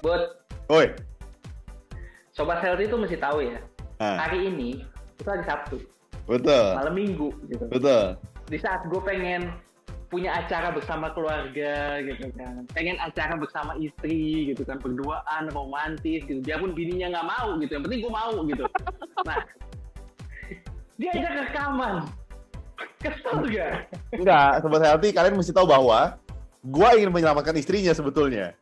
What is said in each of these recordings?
Buat Oi. Sobat Healthy itu mesti tahu ya. Ah. Hari ini itu hari Sabtu, Betul. malam Minggu gitu. Betul. Di saat gue pengen punya acara bersama keluarga gitu kan, pengen acara bersama istri gitu kan, berduaan romantis gitu, biarpun bininya nggak mau gitu, yang penting gue mau gitu. Nah, dia ajak rekaman, kesel gak? Enggak, Sobat Healthy, kalian mesti tahu bahwa gua ingin menyelamatkan istrinya sebetulnya.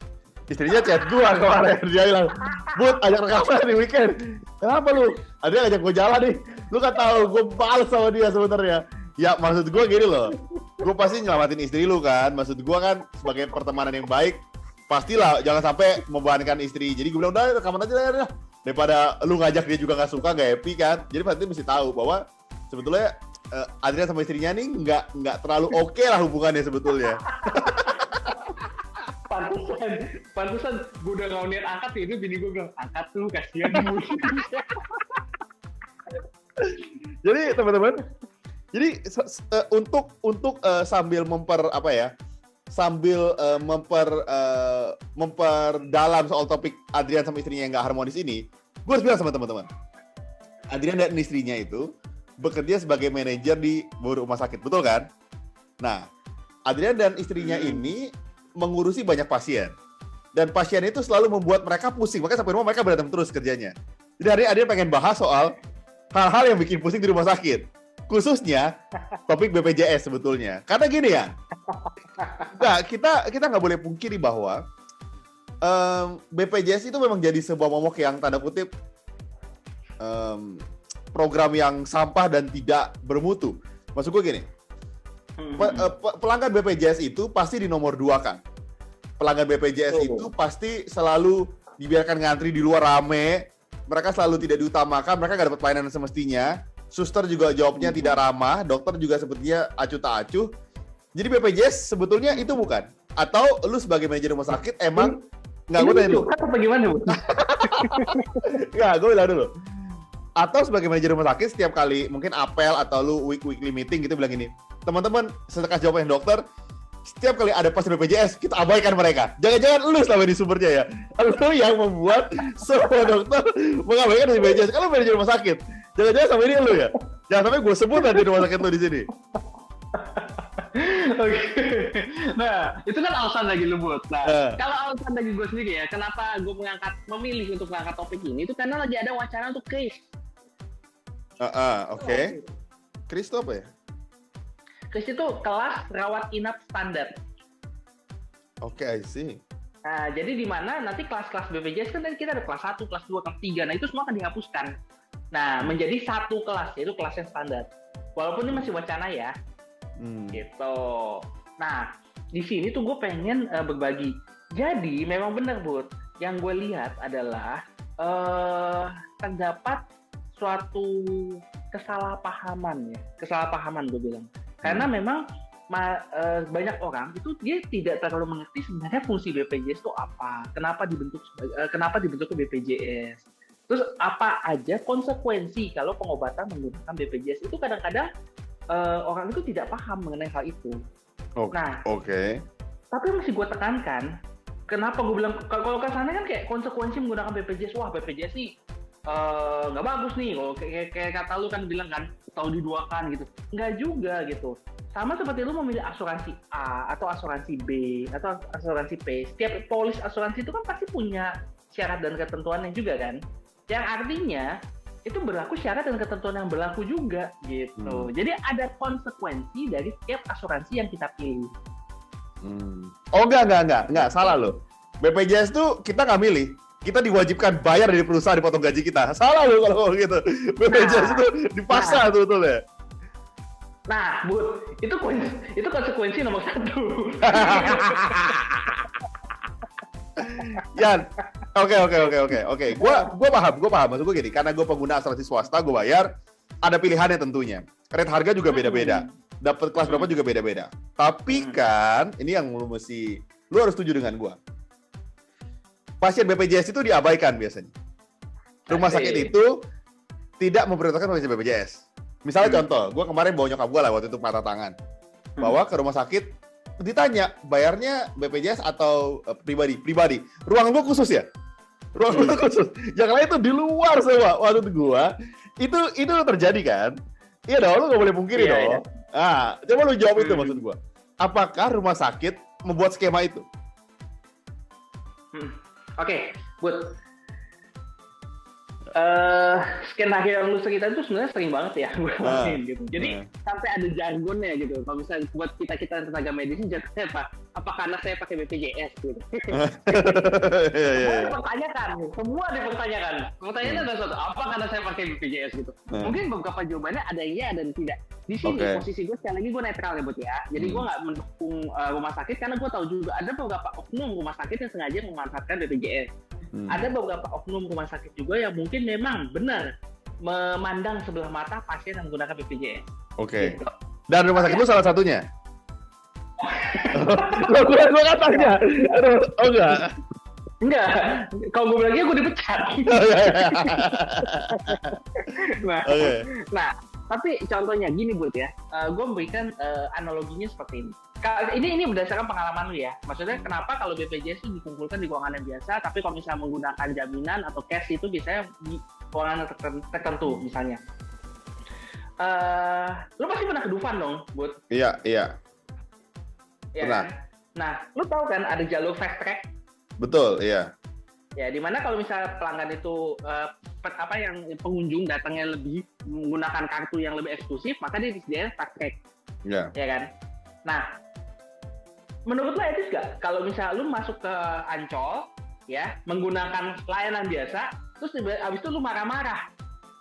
Istrinya chat gua kemarin, dia bilang, "Bud, ajak rekaman di weekend." Kenapa lu? Ada ajak gua jalan nih. Lu kan tahu gua balas sama dia sebenarnya. Ya maksud gua gini loh. Gua pasti nyelamatin istri lu kan. Maksud gua kan sebagai pertemanan yang baik, pastilah jangan sampai membebankan istri. Jadi gua bilang, "Udah rekaman aja ya." Daripada lu ngajak dia juga nggak suka, nggak happy kan. Jadi pasti mesti tahu bahwa sebetulnya Adrian sama istrinya nih nggak terlalu oke lah hubungannya sebetulnya. Pantesan gue udah gak niat angkat ya, itu bini gue bilang, angkat tuh, kasihan gue. Jadi teman-teman, untuk sambil memperdalam soal topik Adrian sama istrinya yang nggak harmonis ini, gue harus bilang sama teman-teman, Adrian dan istrinya itu bekerja sebagai manajer di rumah sakit, betul kan? Nah, Adrian dan istrinya ini mengurusi banyak pasien. Dan pasien itu selalu membuat mereka pusing, makanya sampai rumah mereka berantem terus kerjanya. Jadi hari ini Adrian pengen bahas soal hal-hal yang bikin pusing di rumah sakit. Khususnya topik BPJS sebetulnya. Karena gini ya, nah, kita nggak boleh pungkiri bahwa BPJS itu memang jadi sebuah momok yang tanda kutip program yang sampah dan tidak bermutu. Maksud gue gini, pelanggan BPJS itu pasti di nomor 2 kan. Pelanggan BPJS itu pasti selalu dibiarkan ngantri di luar rame. Mereka selalu tidak diutamakan, mereka nggak dapat pelayanan semestinya. Suster juga jawabnya tidak ramah, dokter juga sepertinya acuh tak acuh. Jadi BPJS sebetulnya itu bukan? Atau lu sebagai manajer rumah sakit emang nggak, gue tanya dulu. Apa gimana bu? Nggak, gue bilang dulu. Atau sebagai manajer rumah sakit setiap kali mungkin apel atau lu weekly meeting gitu bilang gini, teman-teman setelah jawaban dokter, setiap kali ada pasien BPJS kita abaikan mereka. Jangan-jangan lu selama di sumbernya ya, lu yang membuat semua dokter mengabaikan BPJS. Kalau manajer rumah sakit, jangan-jangan sama ini lu ya. Jangan sampai gue sebut nanti rumah sakit lu di sini. Oke. Nah, itu kan alasan lagi lu buat. Nah, kalau alasan lagi gue sendiri ya, kenapa gue memilih untuk mengangkat topik ini, itu karena lagi ada wacana untuk case. Oke. Kris itu apa ya? Kris itu kelas rawat inap standar. Oke, I see. Nah, jadi di mana nanti kelas-kelas BPJS kan tadi kita ada kelas 1, kelas 2, kelas 3. Nah, itu semua akan dihapuskan. Nah, menjadi satu kelas, yaitu kelas yang standar. Walaupun ini masih wacana ya. Gitu. Nah, di sini tuh gue pengen berbagi. Jadi, memang benar, Bud. Yang gue lihat adalah terdapat suatu kesalahpahaman gue bilang. Karena memang banyak orang itu dia tidak terlalu mengerti sebenarnya fungsi BPJS itu apa, kenapa dibentuk BPJS, terus apa aja konsekuensi kalau pengobatan menggunakan BPJS. Itu kadang-kadang orang itu tidak paham mengenai hal itu. Tapi masih gue tekankan, kenapa gue bilang kalau kesannya kan kayak konsekuensi menggunakan BPJS, wah BPJS sih nggak bagus nih, kalau kayak kata lu kan bilang kan tahu diduakan gitu. Nggak juga gitu. Sama seperti lu memilih asuransi A atau asuransi B atau asuransi P. Setiap polis asuransi itu kan pasti punya syarat dan ketentuannya juga kan. Yang artinya itu berlaku syarat dan ketentuan yang berlaku juga gitu. Jadi ada konsekuensi dari setiap asuransi yang kita pilih. Oh enggak, salah lo. BPJS tuh kita nggak milih. Kita diwajibkan bayar dari perusahaan, dipotong gaji kita. Salah lu kalau gitu. BPJS itu dipaksa tuh betul ya. Nah, Bud, itu konsekuensi nomor 1. Yan, oke. Gua paham. Maksud gue gini, karena gue pengguna asuransi swasta, gue bayar, ada pilihannya tentunya. Rate harga juga beda-beda. Dapat kelas berapa juga beda-beda. Tapi kan, ini yang lu harus setuju dengan gue. Pasien BPJS itu diabaikan biasanya. Rumah sakit itu tidak memprioritaskan pasien BPJS. Misalnya contoh, gue kemarin bawa nyokap gue lah waktu itu patah tangan. Bawa ke rumah sakit, ditanya bayarnya BPJS atau pribadi? Ruang lu khusus ya? Ruang lu khusus. Yang lain itu di luar semua. Maksud gua, itu terjadi kan? Iya dong, lu nggak boleh pungkiri dong. Ah, coba lu jawab itu maksud gua. Apakah rumah sakit membuat skema itu? Oke, Bud. Skenario yang lu ceritain itu sebenarnya sering banget ya gue lakuin gitu. Jadi sampai ada jargonnya gitu. Kalau misalnya buat kita tenaga medis jatuhnya apa karena saya pakai BPJS gitu. Semua dipertanyakan. Pertanyaannya ada satu, apa karena saya pakai BPJS gitu. Mungkin beberapa jawabannya ada iya dan tidak. Di sini posisi gue sekali lagi gue netral ya Bud ya. Jadi gue nggak mendukung rumah sakit karena gue tahu juga ada beberapa oknum rumah sakit yang sengaja memanfaatkan BPJS. Ada beberapa oknum rumah sakit juga yang mungkin memang benar memandang sebelah mata pasien yang menggunakan BPJS. Oke. Gitu. Dan rumah sakit itu salah satunya? Gue kan tanya. Oh enggak? Enggak. Kalau gue bilang iya gue dipecat. Nah, tapi contohnya gini Bud ya. Gue memberikan analoginya seperti ini. Ini berdasarkan pengalaman lu ya. Maksudnya kenapa kalau BPJS itu dikumpulkan di keuangan yang biasa, tapi kalau misalnya menggunakan jaminan atau cash itu biasanya di keuangan tertentu misalnya. Lu pasti pernah ke Dufan dong, Bud? Iya. Ya, pernah. Kan? Nah, lu tahu kan ada jalur fast track? Betul, iya. Ya, dimana kalau misalnya pelanggan itu yang pengunjung datangnya lebih menggunakan kartu yang lebih eksklusif, maka dia disediakan fast track. Iya. Ya kan? Nah, menurut lo etis nggak kalau misalnya lu masuk ke Ancol ya menggunakan layanan biasa terus abis itu lu marah-marah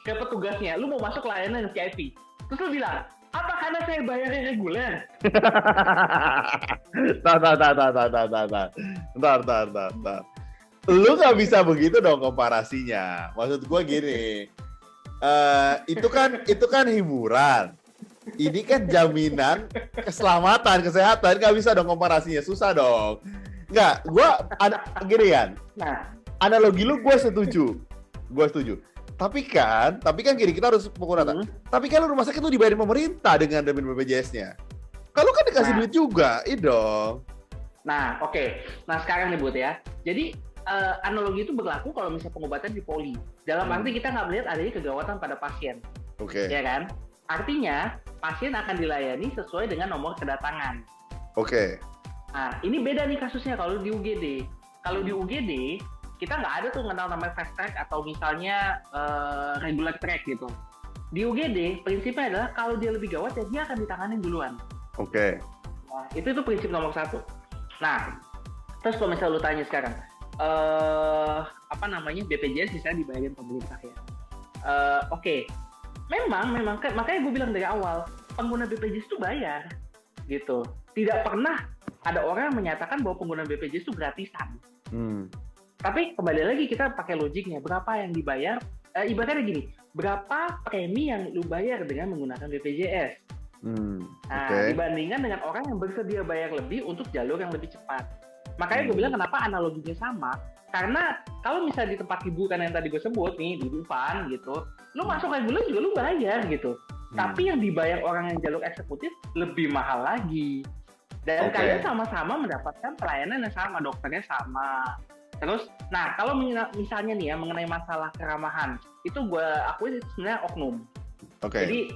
ke petugasnya, lu mau masuk layanan VIP terus lu bilang apa karena saya bayarnya reguler? Bentar. Lu nggak bisa begitu dong komparasinya. Maksud gua gini, itu kan hiburan. Ini kan jaminan keselamatan, kesehatan, nggak bisa dong komparasinya, susah dong. Nggak, gini kan, analogi lu gue setuju. Tapi kan gini, kita harus pukul rata. Tapi kan rumah sakit itu dibayarin pemerintah dengan BPJS-nya. Kalau kan dikasih duit juga, dong. Nah, oke. Nah, sekarang nih Bud ya. Jadi, analogi itu berlaku kalau misalnya pengobatan di poli. Dalam arti kita nggak melihat adanya kegawatan pada pasien. Oke. Ya kan? Artinya, pasien akan dilayani sesuai dengan nomor kedatangan. Oke. Nah, ini beda nih kasusnya kalau di UGD. Kalau di UGD, kita nggak ada tuh kenal namanya fast track atau misalnya regular track gitu. Di UGD, prinsipnya adalah kalau dia lebih gawat, ya dia akan ditanganin duluan. Oke. Nah, itu prinsip nomor 1. Nah, terus kalau misalnya lu tanya sekarang, BPJS misalnya dibayarin pemerintah ya. Oke. Memang makanya gue bilang dari awal pengguna BPJS itu bayar gitu. Tidak pernah ada orang yang menyatakan bahwa pengguna BPJS itu gratisan. Tapi kembali lagi kita pakai logiknya, berapa yang dibayar? Ibaratnya gini, berapa premi yang lu bayar dengan menggunakan BPJS? Dibandingkan dengan orang yang bersedia bayar lebih untuk jalur yang lebih cepat. Makanya gue bilang kenapa analoginya sama. Karena kalau misalnya di tempat hiburan yang tadi gue sebut nih, di Dufan gitu, lu masuk reguler juga lu bayar gitu. Tapi yang dibayar orang yang jalur eksekutif lebih mahal lagi. Dan kalian sama-sama mendapatkan pelayanan yang sama, dokternya sama. Terus, nah kalau misalnya nih ya mengenai masalah keramahan, itu gue akui itu sebenarnya oknum. Jadi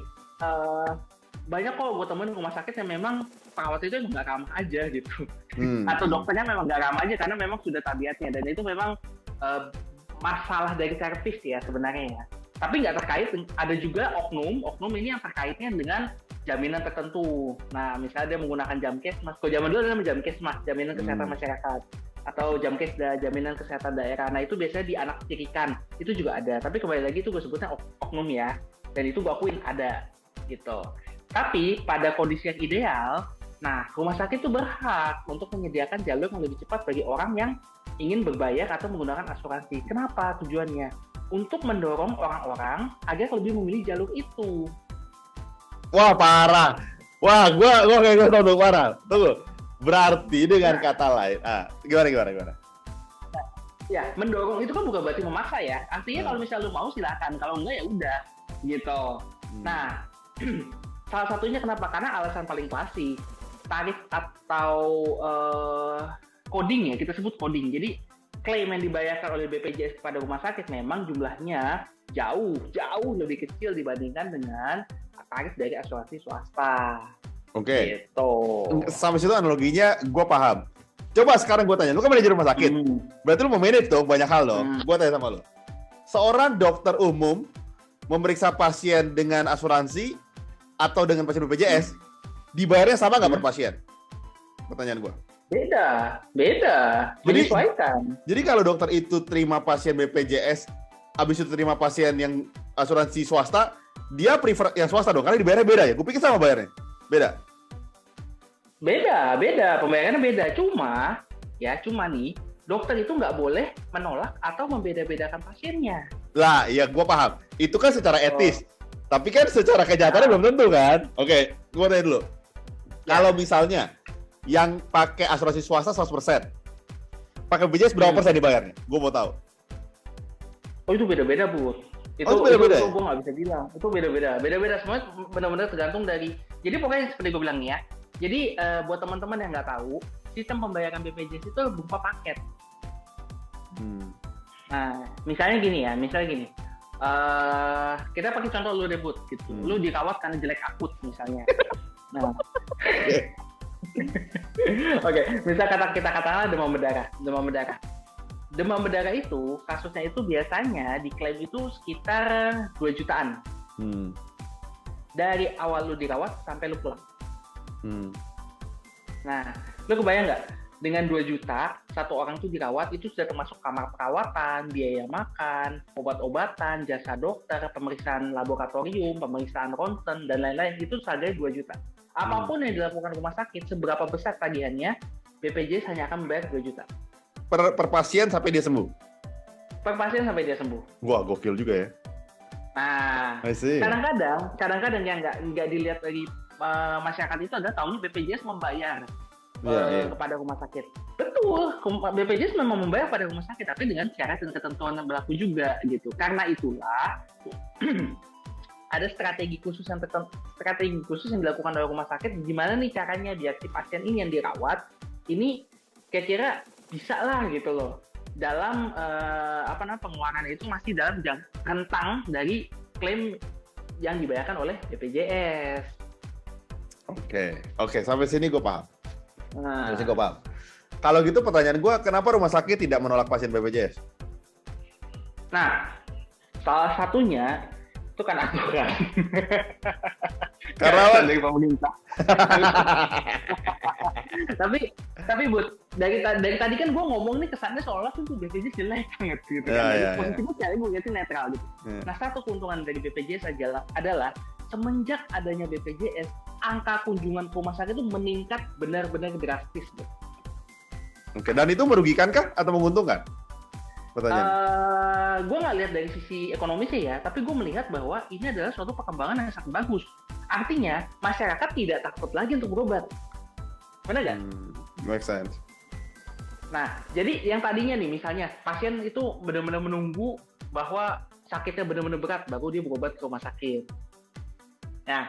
banyak kok gue temuin rumah sakit yang memang perawat itu nggak ramah aja gitu. Atau dokternya memang nggak ramah aja karena memang sudah tabiatnya, dan itu memang masalah dari servis ya sebenarnya ya. Tapi nggak terkait, ada juga oknum ini yang terkaitnya dengan jaminan tertentu. Nah, misalnya dia menggunakan Jamkesmas. Kalau zaman dulu ada namanya Jamkesmas, jaminan kesehatan masyarakat, atau jaminan kesehatan daerah. Nah, itu biasanya dianaktirikan. Itu juga ada. Tapi kembali lagi itu gue sebutnya oknum ya. Dan itu gue akuin ada gitu. Tapi pada kondisi yang ideal, nah rumah sakit itu berhak untuk menyediakan jalur yang lebih cepat bagi orang yang ingin berbayar atau menggunakan asuransi. Kenapa tujuannya? Untuk mendorong orang-orang agar lebih memilih jalur itu. Wah, parah. Wah, gua kayak tahu parah. Tunggu. Berarti dengan kata lain, gimana? Ya, mendorong itu kan bukan berarti memaksa ya. Artinya kalau misalnya lu mau silakan, kalau enggak ya udah gitu. Nah, salah satunya kenapa? Karena alasan paling klasik. tarif atau coding ya, kita sebut coding. Jadi klaim yang dibayarkan oleh BPJS kepada rumah sakit memang jumlahnya jauh lebih kecil dibandingkan dengan tarif dari asuransi swasta. Oke. Gitu. Sampai situ analoginya gue paham. Coba sekarang gue tanya, lu kan manajer rumah sakit, berarti lu mau manage dong banyak hal dong. Gue tanya sama lu, seorang dokter umum memeriksa pasien dengan asuransi atau dengan pasien BPJS, dibayarnya sama nggak per pasien? Pertanyaan gue. Beda. Menyesuaikan. Jadi kalau dokter itu terima pasien BPJS, habis itu terima pasien yang asuransi swasta, dia prefer yang swasta dong, karena dibayarnya beda ya? Gue pikir sama bayarnya. Beda. Pembayarannya beda. Cuma nih, dokter itu nggak boleh menolak atau membeda-bedakan pasiennya. Lah, iya gue paham. Itu kan secara etis. Tapi kan secara kenyataannya belum tentu kan? Oke, gue tanya dulu. Kalau misalnya yang pakai asuransi swasta 100%, pakai BPJS berapa persen dibayarnya? Gue mau tahu. Oh, itu beda-beda, Bu. Itu beda-beda. Itu gue nggak bisa bilang. Itu beda-beda. Beda-beda semuanya benar-benar tergantung dari. Jadi pokoknya seperti gue bilang nih ya. Jadi buat teman-teman yang nggak tahu, sistem pembayaran BPJS itu berupa paket. Nah, misalnya gini. Kita pakai contoh lu debut gitu. Lu dirawat karena jelek akut misalnya. Nah. Oke, misal kita katakanlah demam berdarah. Demam berdarah itu kasusnya itu biasanya diklaim itu sekitar 2 jutaan. Dari awal lu dirawat sampai lu pulang. Nah, lu kebayang nggak? Dengan 2 juta, satu orang tuh dirawat, itu sudah termasuk kamar perawatan, biaya makan, obat-obatan, jasa dokter, pemeriksaan laboratorium, pemeriksaan ronsen, dan lain-lain. Itu saja 2 juta. Apapun yang dilakukan rumah sakit, seberapa besar tagihannya, BPJS hanya akan membayar 2 juta. Per pasien sampai dia sembuh? Per pasien sampai dia sembuh. Wah, gokil juga ya. Nah, kadang-kadang yang nggak dilihat dari masyarakat itu adalah tahunnya BPJS membayar kepada rumah sakit. Betul, BPJS memang membayar pada rumah sakit, tapi dengan syarat dan ketentuan yang berlaku juga gitu. Karena itulah ada strategi khusus yang dilakukan oleh rumah sakit. Gimana nih caranya biar si pasien ini yang dirawat ini kira-kira bisa lah gitu loh. Dalam pengeluaran itu masih dalam rentang dari klaim yang dibayarkan oleh BPJS. Oke, sampai sini gue paham. Kalau gitu pertanyaan gue, kenapa rumah sakit tidak menolak pasien BPJS? Nah, salah satunya itu kan aturan. Karena dari pemerintah. tapi Bud, dari tadi kan gue ngomong nih kesannya seolah tuh BPJS jelek banget gitu kan. Positifnya cari gue ngasih netral gitu. Nah, satu keuntungan dari BPJS adalah semenjak adanya BPJS, angka kunjungan ke rumah sakit itu meningkat benar-benar drastis. Oke, dan itu merugikan kah atau menguntungkan? Gue nggak lihat dari sisi ekonomisnya ya, tapi gue melihat bahwa ini adalah suatu perkembangan yang sangat bagus. Artinya, masyarakat tidak takut lagi untuk berobat. Benar nggak? Make sense. Nah, jadi yang tadinya nih, misalnya pasien itu benar-benar menunggu bahwa sakitnya benar-benar berat, baru dia berobat ke rumah sakit. Nah,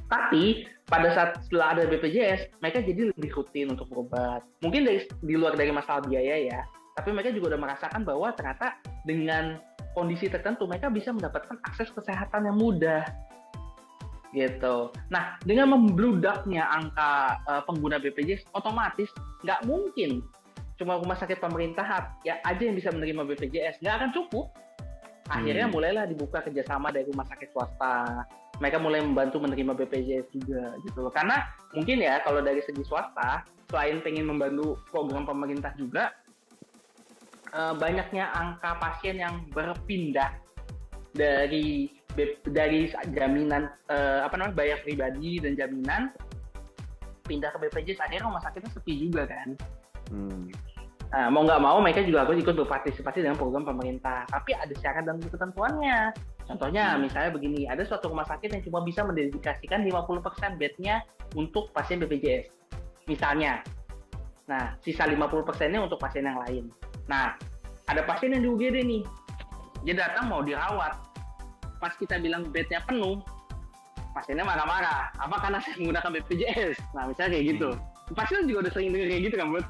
tapi pada saat setelah ada BPJS, mereka jadi lebih rutin untuk berobat. Mungkin di luar dari masalah biaya ya, tapi mereka juga udah merasakan bahwa ternyata dengan kondisi tertentu mereka bisa mendapatkan akses kesehatan yang mudah. Gitu. Nah, dengan membludaknya angka pengguna BPJS, otomatis nggak mungkin cuma rumah sakit pemerintah ya aja yang bisa menerima BPJS, nggak akan cukup. Akhirnya mulailah dibuka kerjasama dari rumah sakit swasta. Mereka mulai membantu menerima BPJS juga gitu loh. Karena mungkin ya kalau dari segi swasta, selain pengen membantu program pemerintah juga, banyaknya angka pasien yang berpindah dari jaminan bayar pribadi dan jaminan pindah ke BPJS, akhirnya rumah sakitnya sepi juga kan. Nah, mau nggak mau mereka juga harus ikut berpartisipasi dengan program pemerintah, tapi ada syarat dan ketentuannya. Contohnya misalnya begini, ada suatu rumah sakit yang cuma bisa mendedikasikan 50% bednya untuk pasien BPJS misalnya. Nah, sisa 50%-nya untuk pasien yang lain. Nah, ada pasien yang di UGD nih, dia datang mau dirawat. Pas kita bilang bednya penuh, pasiennya marah-marah. Apa karena saya menggunakan BPJS? Nah, misalnya kayak gitu. Pasien juga udah sering dengar kayak gitu kan, Bud?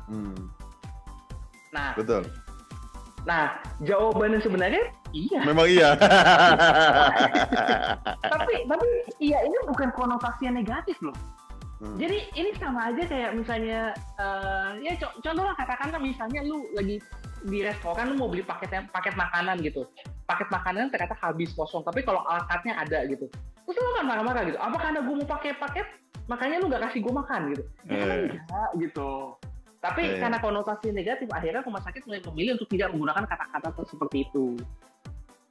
Nah, betul. Nah, jawabannya sebenarnya iya. Memang iya. tapi iya, ini bukan konotasi yang negatif loh. Jadi ini sama aja kayak misalnya ya contoh lah, katakanlah misalnya lu lagi di restoran, lu mau beli paket makanan gitu. Paket makanan ternyata habis, kosong, tapi kalau alatnya ada gitu. Terus lu kan marah-marah gitu. Apa karena gue mau pakai paket makanya lu nggak kasih gue makan gitu? Ya kan enggak gitu. Tapi karena konotasi negatif, akhirnya rumah sakit mulai memilih untuk tidak menggunakan kata-kata seperti itu.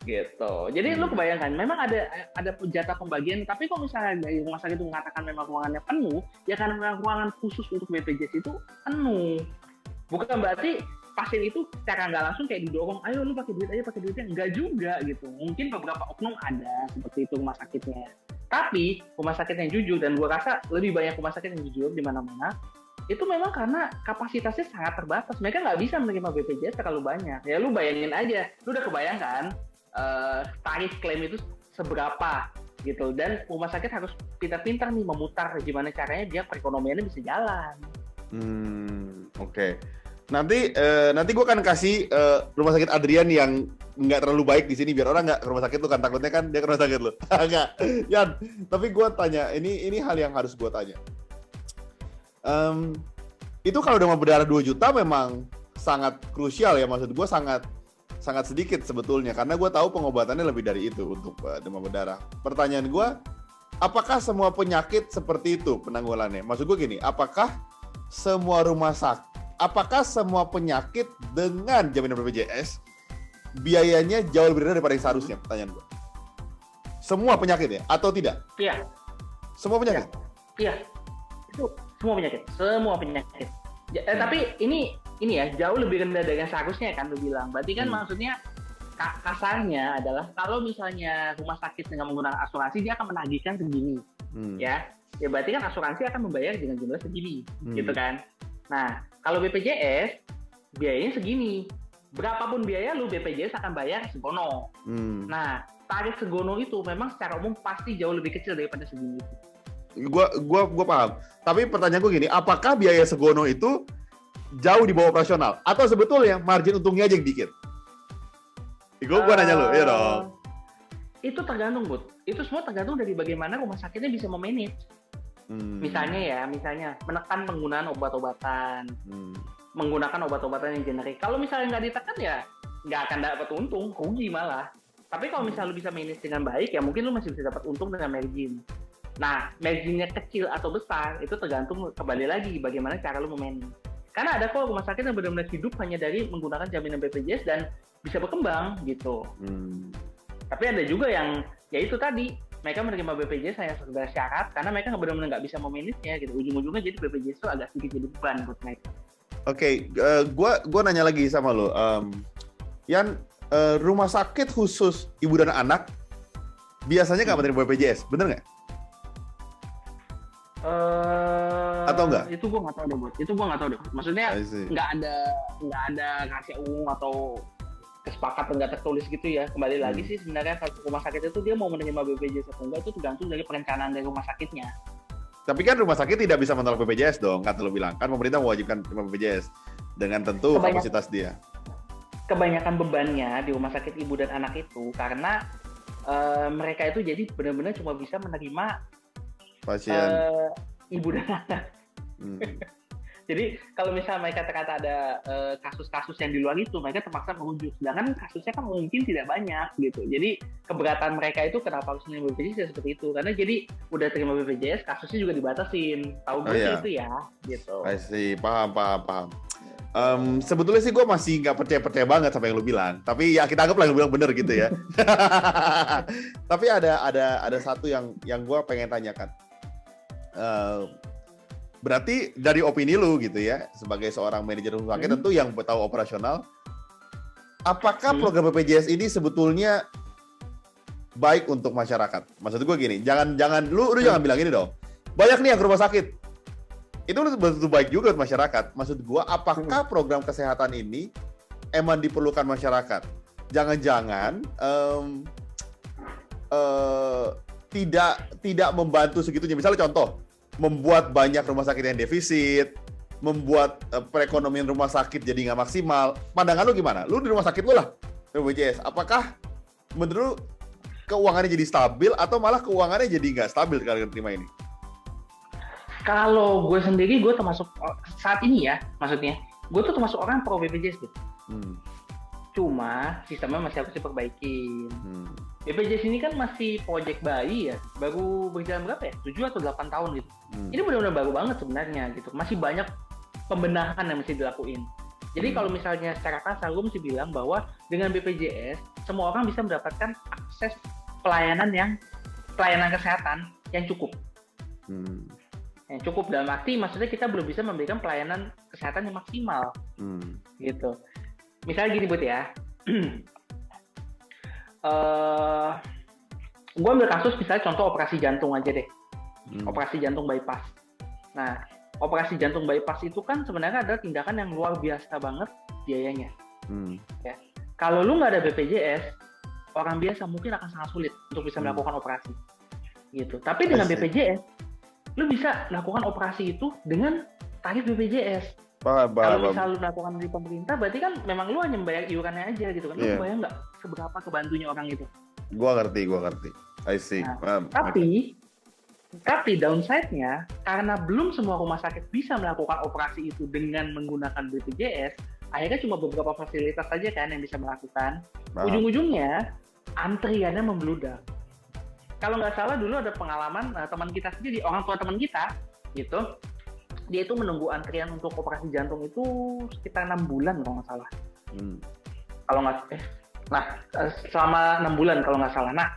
Gitu. Jadi lu kebayangkan, memang ada jatah pembagian, tapi kalau misalnya dari rumah sakit itu mengatakan memang ruangannya penuh, ya karena ruangan khusus untuk BPJS itu penuh. Bukan berarti pasien itu secara nggak langsung kayak didorong, ayo lu pakai duitnya. Enggak juga gitu. Mungkin beberapa oknum ada seperti itu rumah sakitnya. Tapi rumah sakit yang jujur, dan gua rasa lebih banyak rumah sakit yang jujur di mana-mana, itu memang karena kapasitasnya sangat terbatas. Mereka nggak bisa menerima BPJS terlalu banyak. Ya lu bayangin aja, lu udah kebayangkan tarif klaim itu seberapa gitu. Dan rumah sakit harus pintar-pintar nih memutar gimana caranya biar perekonomiannya bisa jalan. Oke. Nanti gue akan kasih rumah sakit Adrian yang nggak terlalu baik di sini, biar orang nggak ke rumah sakit lu kan, takutnya kan dia ke rumah sakit lu. Enggak, Yan. Tapi gue tanya, ini hal yang harus gue tanya. Itu kalau demam berdarah 2 juta memang sangat krusial ya, maksud gue sangat sedikit sebetulnya, karena gue tahu pengobatannya lebih dari itu untuk demam berdarah. Pertanyaan gue, apakah semua penyakit seperti itu penanggulangannya? Maksud gue gini, apakah semua penyakit dengan jaminan BPJS biayanya jauh lebih rendah daripada yang seharusnya? Pertanyaan gue. Semua penyakit ya, atau tidak? Iya. Semua penyakit? Iya. Itu semua penyakit. Tapi ini ya jauh lebih rendah dari yang seharusnya kan lu bilang. Berarti kan maksudnya kasarnya adalah kalau misalnya rumah sakit dengan menggunakan asuransi, dia akan menagihkan segini. Ya berarti kan asuransi akan membayar dengan jumlah segini, gitu kan. Nah, kalau BPJS biayanya segini. Berapapun biaya lu, BPJS akan bayar segono. Nah, tarif segono itu memang secara umum pasti jauh lebih kecil daripada segini. Gua paham. Tapi pertanyaan gue gini, apakah biaya segono itu jauh di bawah operasional, atau sebetulnya margin untungnya aja yang dikit? Gue nanya lu, iya dong. Itu tergantung, Bud. Itu semua tergantung dari bagaimana rumah sakitnya bisa memanage. Misalnya menekan penggunaan obat-obatan, menggunakan obat-obatan yang generik. Kalau misalnya nggak ditekan, ya nggak akan dapat untung, rugi malah. Tapi kalau misalnya lu bisa manage dengan baik, ya mungkin lu masih bisa dapat untung dengan margin. Nah, marginnya kecil atau besar itu tergantung kembali lagi bagaimana cara lu memanage. Karena ada kok rumah sakit yang benar-benar hidup hanya dari menggunakan jaminan BPJS dan bisa berkembang gitu. Tapi ada juga yang ya itu tadi, mereka menerima BPJS hanya sekedar syarat karena mereka benar-benar nggak bisa memanage-nya gitu. Ujung-ujungnya jadi BPJS itu agak sedikit jadi beban buat mereka. Oke, gua nanya lagi sama lo, Yan, rumah sakit khusus ibu dan anak biasanya nggak menerima BPJS, bener nggak? Atau enggak? Itu gue nggak tahu deh, Bud. Maksudnya nggak ada rahasia umum atau kesepakatan nggak tertulis gitu ya. Kembali lagi sih sebenarnya rumah sakit itu dia mau menerima BPJS atau enggak itu tergantung dari perencanaan dari rumah sakitnya. Tapi kan rumah sakit tidak bisa menolak BPJS dong, kata lo bilang. Kan pemerintah mewajibkan terima BPJS dengan tentu kapasitas dia. Kebanyakan bebannya di rumah sakit ibu dan anak itu karena mereka itu jadi benar-benar cuma bisa menerima pasien ibu dan anak. Jadi kalau misalnya mereka ternyata ada kasus-kasus yang di luar itu, mereka terpaksa merujuk. Sedangkan kasusnya kan mungkin tidak banyak gitu. Jadi keberatan mereka itu kenapa harus menerima BPJS ya seperti itu. Karena jadi udah terima BPJS, kasusnya juga dibatasin. Tahu gue itu ya, gitu. Paham. Sebetulnya sih gue masih nggak percaya banget sama yang lu bilang. Tapi ya kita anggaplah yang lu bilang bener gitu ya. Tapi ada satu yang gue pengen tanyakan. Berarti dari opini lu gitu ya, sebagai seorang manajer rumah sakit tentu yang tahu operasional, apakah program BPJS ini sebetulnya baik untuk masyarakat? Maksud gue gini, jangan lu jangan bilang ini dong. Banyak nih yang ke rumah sakit. Itu betul baik juga untuk masyarakat. Maksud gue, apakah program kesehatan ini emang diperlukan masyarakat? Jangan-jangan tidak membantu segitunya. Misalnya contoh, membuat banyak rumah sakit yang defisit, membuat perekonomian rumah sakit jadi nggak maksimal. Pandangan lu gimana? Lu di rumah sakit lu lah, BPJS. Apakah menurut lu keuangannya jadi stabil atau malah keuangannya jadi nggak stabil kalian terima ini? Kalau gue sendiri, gue termasuk saat ini ya, maksudnya, gue tuh termasuk orang pro BPJS gitu. Cuma sistemnya masih harus diperbaiki. BPJS ini kan masih project bayi ya, baru berjalan berapa ya? 7 atau 8 tahun gitu. Ini benar-benar baru banget sebenarnya gitu. Masih banyak pembenahan yang mesti dilakuin. Jadi kalau misalnya secara kasar, gue mesti bilang bahwa dengan BPJS, semua orang bisa mendapatkan akses pelayanan kesehatan yang cukup. Yang cukup dalam arti, maksudnya kita belum bisa memberikan pelayanan kesehatan yang maksimal. Gitu. Misalnya gini Bud ya, gue ambil kasus misalnya contoh operasi jantung aja deh, operasi jantung bypass. Nah, operasi jantung bypass itu kan sebenarnya adalah tindakan yang luar biasa banget biayanya. Ya. Kalau lu nggak ada BPJS, orang biasa mungkin akan sangat sulit untuk bisa melakukan operasi. Gitu. Tapi dengan BPJS, lu bisa melakukan operasi itu dengan tarif BPJS. Kalau misal lu melakukan di pemerintah, berarti kan memang lu hanya membayar iurannya aja gitu kan. Lu bayang nggak seberapa kebantunya orang itu? Gua ngerti. I see. Nah, tapi downside-nya, karena belum semua rumah sakit bisa melakukan operasi itu dengan menggunakan BPJS, akhirnya cuma beberapa fasilitas saja kan yang bisa melakukan. Ujung-ujungnya, antriannya membludak. Kalau nggak salah dulu ada pengalaman teman kita sendiri, orang tua teman kita, gitu. Dia itu menunggu antrian untuk operasi jantung itu sekitar 6 bulan kalau nggak salah. Kalau nggak, selama 6 bulan kalau nggak salah. Nah,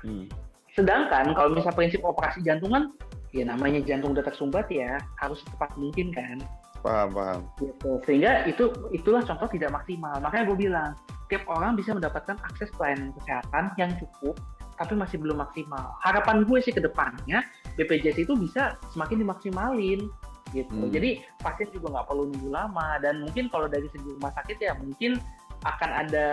sedangkan kalau misalnya prinsip operasi jantung kan, ya namanya jantung udah tersumbat ya, harus secepat mungkin kan. Paham. Gitu. Sehingga itulah contoh tidak maksimal. Makanya gue bilang, tiap orang bisa mendapatkan akses pelayanan kesehatan yang cukup, tapi masih belum maksimal. Harapan gue sih ke depannya, BPJS itu bisa semakin dimaksimalin. Gitu. Jadi pasien juga nggak perlu nunggu lama, dan mungkin kalau dari segi rumah sakit ya mungkin akan ada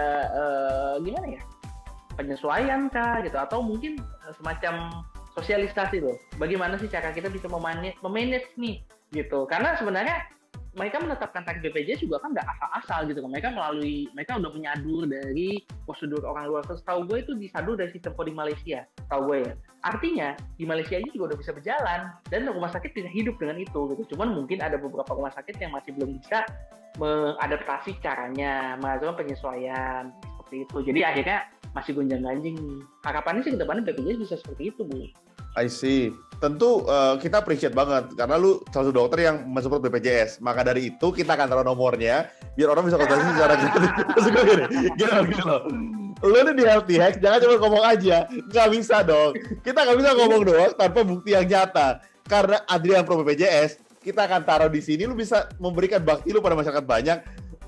penyesuaian kah gitu, atau mungkin semacam sosialisasi loh, bagaimana sih cara kita bisa memanage nih gitu. Karena sebenarnya mereka menetapkan tarif BPJS juga kan nggak asal-asal gitu kan. Mereka udah punya adur dari prosedur orang luar. Setahu gue itu disadur dari sistem coding Malaysia, tahu gue ya. Artinya di Malaysia ini juga udah bisa berjalan, dan rumah sakit bisa hidup dengan itu gitu. Cuman mungkin ada beberapa rumah sakit yang masih belum bisa mengadaptasi caranya, melakukan penyesuaian seperti itu. Jadi akhirnya masih gonjang-ganjing nih. Harapannya sih ke depannya BPJS bisa seperti itu, Bu. I see. Tentu kita appreciate banget karena lu salah satu dokter yang mensupport BPJS. Maka dari itu kita akan taruh nomornya biar orang bisa konsultasi secara gratis. Maksud gue gini loh. Lu nih di Healthy Hacks jangan cuma ngomong aja. Nggak bisa dong. Kita nggak bisa ngomong doang tanpa bukti yang nyata. Karena Adrian pro BPJS, kita akan taruh di sini. Lu bisa memberikan bakti lu pada masyarakat banyak.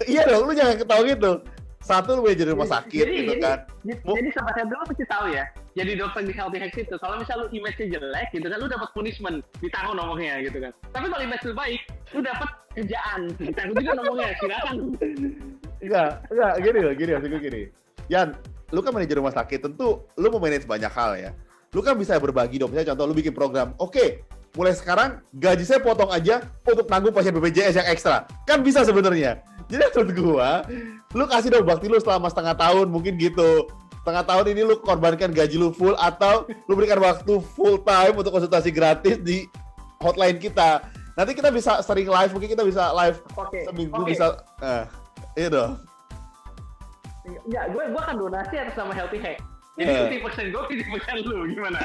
Iya dong, lu jangan ketawa gitu. Satu lu jadi rumah sakit gitu kan. Jadi sobat health lu pasti tahu ya. Jadi dokter di Healthy Hacks itu kalau misal lu image-nya jelek gitu kan, lu dapat punishment, ditaruh nomornya gitu kan. Tapi kalau image lu baik, lu dapat kerjaan, ditaruh juga nomornya, silakan. Enggak, gini. Yan, lu kan manajer rumah sakit, tentu lu memanage banyak hal ya. Lu kan bisa berbagi dong, misalnya contoh lu bikin program, oke, mulai sekarang gaji saya potong aja untuk nanggung pasien BPJS yang ekstra. Kan bisa sebenarnya. Jadi menurut gua, lu kasih dong bakti lu selama setengah tahun, mungkin gitu. Setengah tahun ini lu korbankan gaji lu full, atau lu berikan waktu full time untuk konsultasi gratis di hotline kita. Nanti kita bisa sering live, mungkin kita bisa live seminggu bisa. Iya dong. Ya, gue akan donasi atas nama Healthy Hack. Jadi 50% gue, 50% lu, gimana?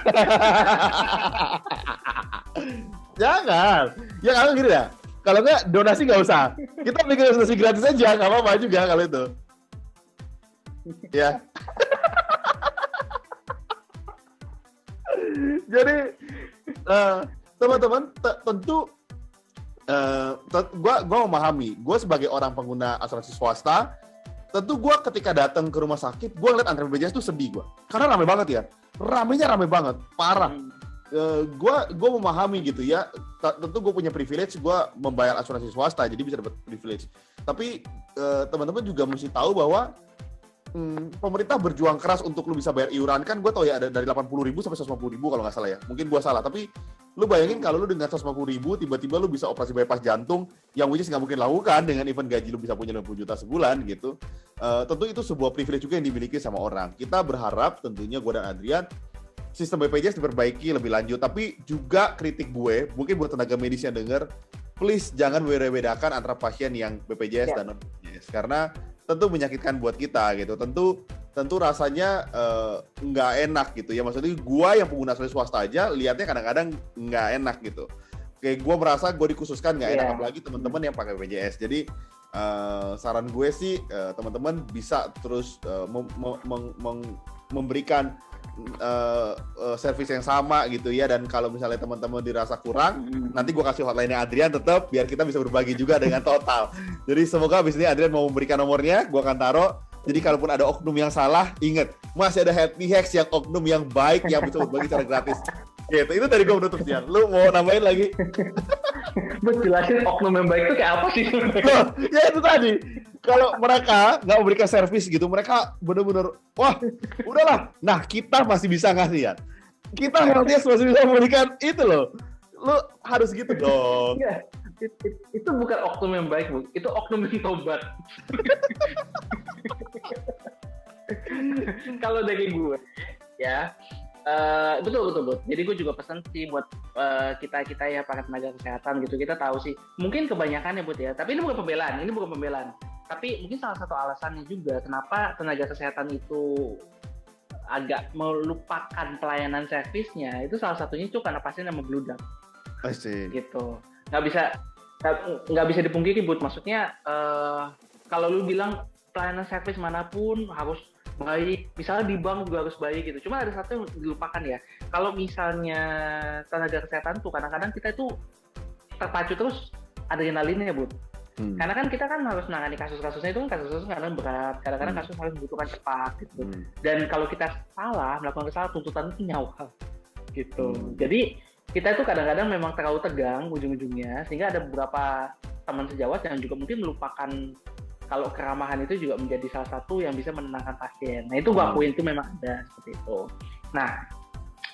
Jangan. Ya kalau gini ya. Kalau nggak, donasi nggak usah. Kita bikin donasi gratis aja, nggak apa-apa juga kalau itu. Ya. Jadi, teman-teman, tentu gue memahami. Gue sebagai orang pengguna asuransi swasta, tentu gue ketika datang ke rumah sakit, gue ngeliat antrean BPJS tuh sedih gue. Karena rame banget ya. Rame banget, parah. Gue memahami gitu ya. Tentu gue punya privilege, gue membayar asuransi swasta, jadi bisa dapat privilege. Tapi teman-teman juga mesti tahu bahwa pemerintah berjuang keras untuk lu bisa bayar iuran kan, gue tau ya ada dari 80.000 sampai 150.000 kalau nggak salah ya. Mungkin gue salah, tapi lu bayangin kalau lu dengan 150.000 tiba-tiba lu bisa operasi bypass jantung yang which is nggak mungkin lakukan dengan event gaji lu bisa punya 50 juta sebulan gitu. Tentu itu sebuah privilege juga yang dimiliki sama orang. Kita berharap tentunya gue dan Adrian sistem BPJS diperbaiki lebih lanjut, tapi juga kritik gue mungkin buat tenaga medis yang denger, please jangan bedakan antara pasien yang BPJS dan non BPJS karena tentu menyakitkan buat kita gitu. Tentu rasanya nggak enak gitu ya. Maksudnya gue yang pengguna asuransi swasta aja lihatnya kadang-kadang nggak enak gitu. Kayak gue merasa gue dikhususkan nggak enak, apalagi teman-teman yang pakai BPJS. Jadi saran gue sih teman-teman bisa terus memberikan service yang sama gitu ya. Dan kalau misalnya teman-teman dirasa kurang, nanti gue kasih hotline-nya Adrian tetap biar kita bisa berbagi juga dengan Total. Jadi semoga abis ini Adrian mau memberikan nomornya, gue akan taruh. Jadi kalaupun ada oknum yang salah, ingat masih ada Happy Hacks yang oknum yang baik yang bisa berbagi secara gratis. Gitu. Itu dari gue menutup siang. Lu mau nambahin lagi? Buat jelasin oknum yang baik itu kayak apa sih? Ya itu tadi. Kalau mereka nggak memberikan servis gitu, mereka bener-bener, wah udahlah. Nah kita masih bisa ngasih ya. Kita Healthiest masih bisa memberikan itu loh. Lu harus gitu dong. Iya. Itu bukan oknum yang baik, Bu. Itu oknum yang tobat. Kalau dari gue, ya, betul. Jadi gue juga pesan sih buat kita ya para tenaga kesehatan gitu. Kita tahu sih, mungkin kebanyakan ya, Bu ya. Tapi ini bukan pembelaan. Tapi mungkin salah satu alasannya juga kenapa tenaga kesehatan itu agak melupakan pelayanan servisnya, itu salah satunya itu karena pasien yang membludak. Pasti. Gitu. Nggak bisa dipungkiri, Bud. Maksudnya kalau lu bilang pelayanan servis manapun harus baik, misalnya di bank juga harus baik gitu. Cuma ada satu yang dilupakan ya. Kalau misalnya tenaga kesehatan tuh kadang-kadang kita itu terpacu terus adrenalinnya, Bud. Karena kan kita kan harus menangani kasus-kasusnya itu kan kasus-kasus kadang berat, kadang-kadang kasus harus membutuhkan cepat gitu. Dan kalau kita melakukan kesalahan, tuntutan itu nyawa gitu. Jadi kita itu kadang-kadang memang terlalu tegang ujung-ujungnya, sehingga ada beberapa teman sejawat yang juga mungkin melupakan kalau keramahan itu juga menjadi salah satu yang bisa menenangkan pasien. Nah itu gue akuin itu memang ada seperti itu. Nah,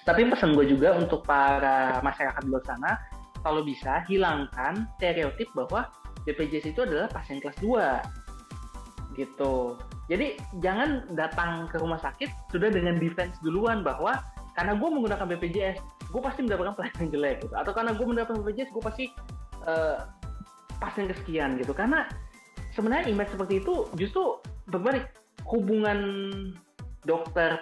tapi pesan gue juga untuk para masyarakat di luar sana, kalau bisa hilangkan stereotip bahwa BPJS itu adalah pasien kelas 2 gitu. Jadi jangan datang ke rumah sakit sudah dengan defense duluan bahwa karena gue menggunakan BPJS, gue pasti mendapatkan pelayanan jelek gitu. Atau karena gue mendapatkan BPJS, gue pasti pasien kesekian gitu. Karena sebenarnya image seperti itu justru berbalik. Hubungan dokter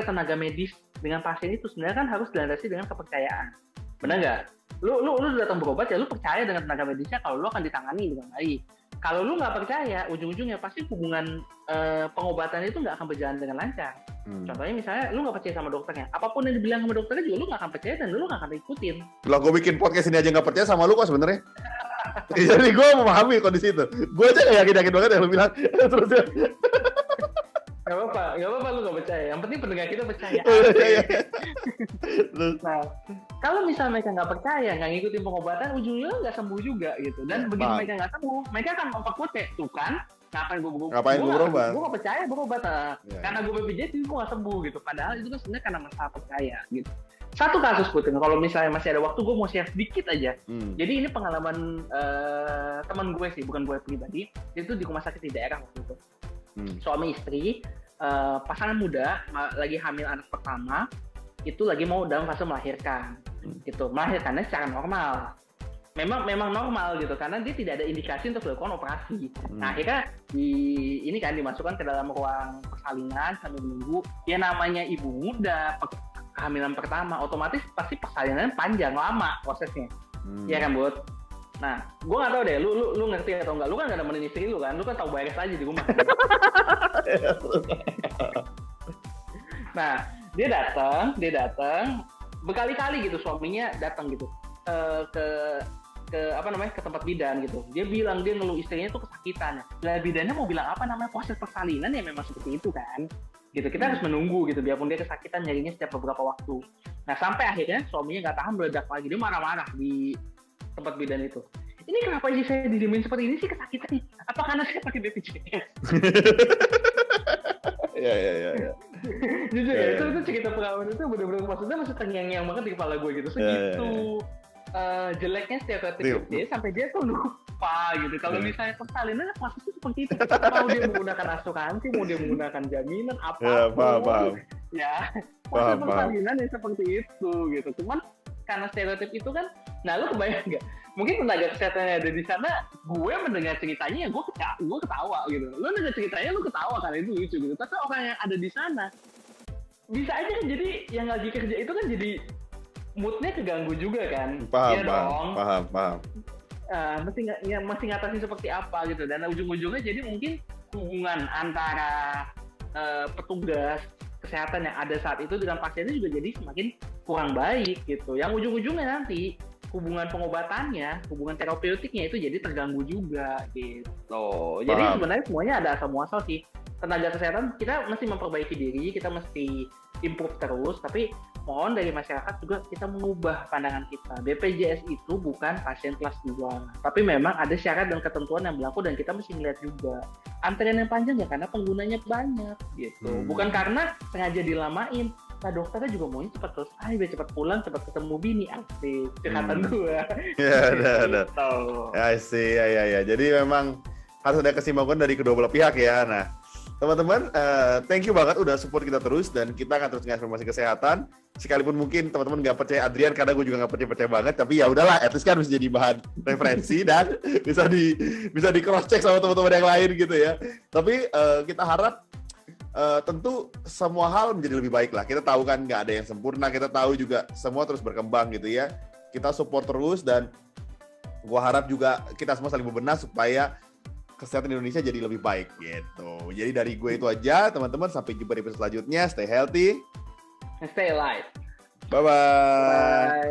tenaga medis dengan pasien itu sebenarnya kan harus dilandasi dengan kepercayaan. Benar nggak? Lu datang berobat ya lu percaya dengan tenaga medisnya kalau lu akan ditangani dengan baik. Kalau lu nggak percaya, ujung-ujungnya pasti hubungan pengobatan itu nggak akan berjalan dengan lancar. Contohnya misalnya lu nggak percaya sama dokternya, apapun yang dibilang sama dokternya juga lu nggak akan percaya dan lu nggak akan ikutin. Kalau gue bikin podcast ini aja nggak percaya sama lu kok sebenarnya. Jadi gue memahami kondisi itu. Gue aja nggak yakin banget yang lu bilang. Terus ya. Gak apa-apa lu gak percaya. Yang penting pendengar kita percaya. Nah, kalau misalnya mereka gak percaya, gak ngikutin pengobatan, ujungnya gak sembuh juga gitu. Dan begitu mereka gak sembuh, mereka akan memperkuat kayak, tuh kan, ngapain gue berobat? Gue gak percaya berobat. Karena gue BPJS, gue gak sembuh gitu. Padahal itu kan sebenarnya karena masalah percaya gitu. Satu kasus Putin, kalau misalnya masih ada waktu, gue mau share sedikit aja. Jadi ini pengalaman teman gue sih, bukan gue pribadi. Itu di rumah sakit di daerah waktu itu. Suami istri, pasangan muda lagi hamil anak pertama, itu lagi mau dalam fase melahirkan, gitu. Melahirkannya secara normal, memang normal gitu, karena dia tidak ada indikasi untuk dilakukan operasi. Nah akhirnya ini kan dimasukkan ke dalam ruang persalinan sambil menunggu. Ya namanya ibu muda, kehamilan pertama, otomatis pasti persalinan panjang lama prosesnya, ya kan Bud? Nah, gue nggak tahu deh, lu ngerti atau enggak? Lu kan nggak nemenin istri lu kan tahu beres aja di rumah. Nah, dia datang berkali-kali gitu, suaminya datang gitu ke tempat bidan gitu. Dia bilang dia ngeluh istrinya tuh kesakitan. Lah bidannya mau bilang apa, namanya proses persalinan ya memang seperti itu kan. Gitu, kita harus menunggu gitu, biarpun dia kesakitan nyarinya setiap beberapa waktu. Nah, sampai akhirnya suaminya nggak tahan, meledak lagi, dia marah-marah di tempat bidan itu. Ini kenapa sih saya didiemin seperti ini sih, kesakitan nih? Apa karena saya pakai BPJS? Iya. Jujur ya, itu cerita pengalaman itu bener-bener maksudnya masih terngiang-ngiang banget di kepala gue gitu. Segitu jeleknya stereotip dia sampai dia tuh lupa gitu. Kalau misalnya persalinan prosesnya seperti itu. Mau dia menggunakan asuransi, mau dia menggunakan jaminan, apapun. Ya, proses persalinan yang seperti itu gitu. Cuman karena stereotip itu kan, nah lu kebayang nggak? Mungkin tenaga kesehatan yang ada di sana, gue mendengar ceritanya ya gue ketawa gitu. Lu dengar ceritanya lu ketawa kan, itu lucu gitu. Tapi orang yang ada di sana bisa aja kan, jadi yang lagi kerja itu kan jadi moodnya keganggu juga kan. Paham. Masih ngatasin seperti apa gitu, dan ujung-ujungnya jadi mungkin hubungan antara petugas kesehatan yang ada saat itu dengan pasiennya juga jadi semakin kurang baik gitu. Yang ujung-ujungnya nanti hubungan pengobatannya, hubungan terapeutiknya itu jadi terganggu juga gitu. Jadi sebenarnya semuanya ada asal muasal sih. Tenaga kesehatan kita mesti memperbaiki diri, kita mesti improve terus, tapi mohon dari masyarakat juga kita mengubah pandangan kita. BPJS itu bukan pasien kelas 2, tapi memang ada syarat dan ketentuan yang berlaku dan kita mesti melihat juga. Antrian yang panjang ya karena penggunanya banyak gitu. Bukan karena sengaja dilamain. Nah dokternya juga maunya cepat selesai, biar cepat pulang, cepat ketemu bini, asik. Curhatan gue. Ya, ada. I see, ya. Jadi memang harus ada keseimbangan dari kedua belah pihak ya. Nah, teman-teman, thank you banget udah support kita terus, dan kita akan terus ngasih informasi kesehatan. Sekalipun mungkin teman-teman nggak percaya Adrian, karena gue juga nggak percaya banget, tapi ya udahlah, at least kan bisa jadi bahan referensi dan bisa di cross check sama teman-teman yang lain gitu ya. Tapi kita harap tentu semua hal menjadi lebih baik lah. Kita tahu kan nggak ada yang sempurna, kita tahu juga semua terus berkembang gitu ya. Kita support terus, dan gue harap juga kita semua saling berbenah supaya kesehatan Indonesia jadi lebih baik gitu. Jadi dari gue itu aja, teman-teman. Sampai jumpa di episode selanjutnya. Stay healthy, stay alive. Bye-bye. Bye.